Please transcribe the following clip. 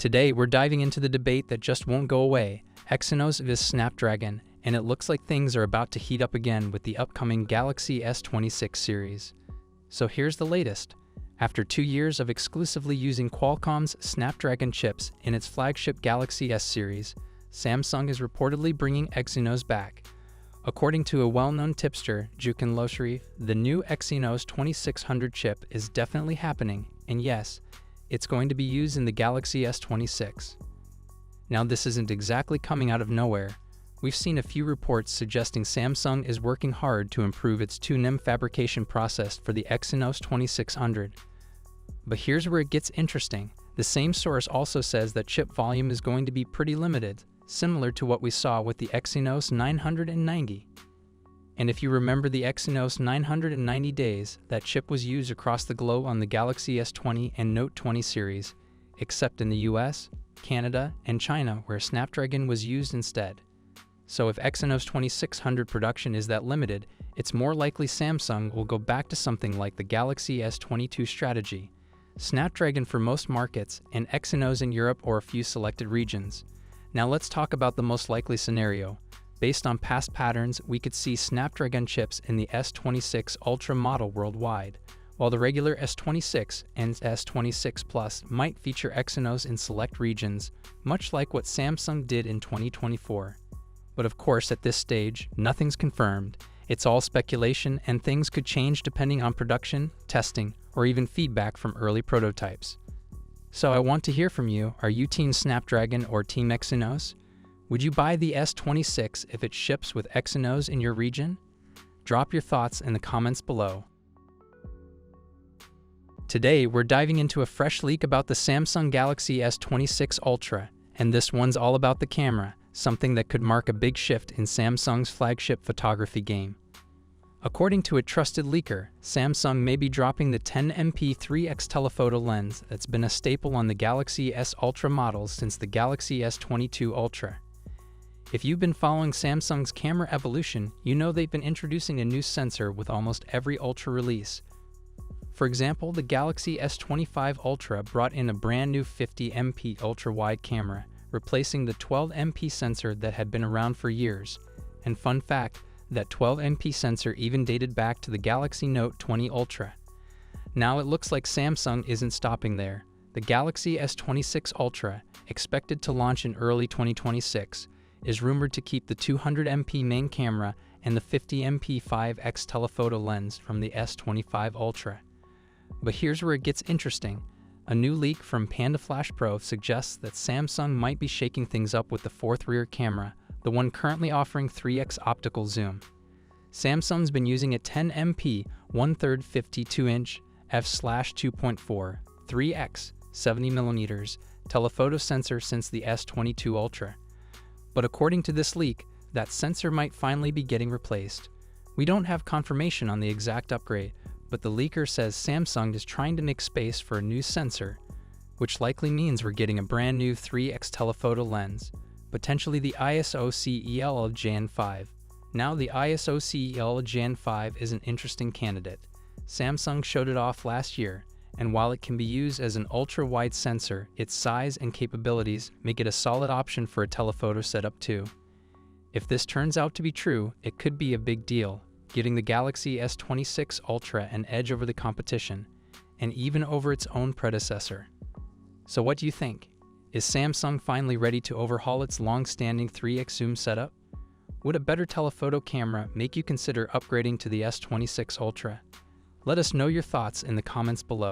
Today, we're diving into the debate that just won't go away, Exynos vs Snapdragon, and it looks like things are about to heat up again with the upcoming Galaxy S26 series. So here's the latest. After 2 years of exclusively using Qualcomm's Snapdragon chips in its flagship Galaxy S series, Samsung is reportedly bringing Exynos back. According to a well-known tipster, Jukin, the new Exynos 2600 chip is definitely happening, and yes, it's going to be used in the Galaxy S26. Now, this isn't exactly coming out of nowhere. We've seen a few reports suggesting Samsung is working hard to improve its 2nm fabrication process for the Exynos 2600. But here's where it gets interesting. The same source also says that chip volume is going to be pretty limited, similar to what we saw with the Exynos 990. And if you remember the Exynos 990 days, that chip was used across the globe on the Galaxy S20 and Note 20 series, except in the US, Canada, and China, where Snapdragon was used instead. So if Exynos 2600 production is that limited, it's more likely Samsung will go back to something like the Galaxy S22 strategy, Snapdragon for most markets, and Exynos in Europe or a few selected regions. Now let's talk about the most likely scenario. Based on past patterns, we could see Snapdragon chips in the S26 Ultra model worldwide, while the regular S26 and S26 Plus might feature Exynos in select regions, much like what Samsung did in 2024. But of course, at this stage, nothing's confirmed. It's all speculation, and things could change depending on production, testing, or even feedback from early prototypes. So I want to hear from you. Are you Team Snapdragon or Team Exynos? Would you buy the S26 if it ships with Exynos in your region? Drop your thoughts in the comments below. Today, we're diving into a fresh leak about the Samsung Galaxy S26 Ultra, and this one's all about the camera, something that could mark a big shift in Samsung's flagship photography game. According to a trusted leaker, Samsung may be dropping the 10MP 3x telephoto lens that's been a staple on the Galaxy S Ultra models since the Galaxy S22 Ultra. If you've been following Samsung's camera evolution, you know they've been introducing a new sensor with almost every Ultra release. For example, the Galaxy S25 Ultra brought in a brand new 50MP ultra-wide camera, replacing the 12MP sensor that had been around for years. And fun fact, that 12MP sensor even dated back to the Galaxy Note 20 Ultra. Now it looks like Samsung isn't stopping there. The Galaxy S26 Ultra, expected to launch in early 2026, is rumored to keep the 200MP main camera and the 50MP 5x telephoto lens from the S25 Ultra. But here's where it gets interesting. A new leak from PandaFlash Pro suggests that Samsung might be shaking things up with the fourth rear camera, the one currently offering 3x optical zoom. Samsung's been using a 10MP 1/3 52-inch f/2.4 3x 70mm telephoto sensor since the S22 Ultra. But according to this leak, that sensor might finally be getting replaced. We don't have confirmation on the exact upgrade, but the leaker says Samsung is trying to make space for a new sensor, which likely means we're getting a brand new 3x telephoto lens, potentially the ISO-CEL Gen 5. Now, the ISO-CEL Gen 5 is an interesting candidate. Samsung showed it off last year, and while it can be used as an ultra-wide sensor, its size and capabilities make it a solid option for a telephoto setup too. If this turns out to be true, it could be a big deal, giving the Galaxy S26 Ultra an edge over the competition, and even over its own predecessor. So what do you think? Is Samsung finally ready to overhaul its long-standing 3x zoom setup? Would a better telephoto camera make you consider upgrading to the S26 Ultra? Let us know your thoughts in the comments below.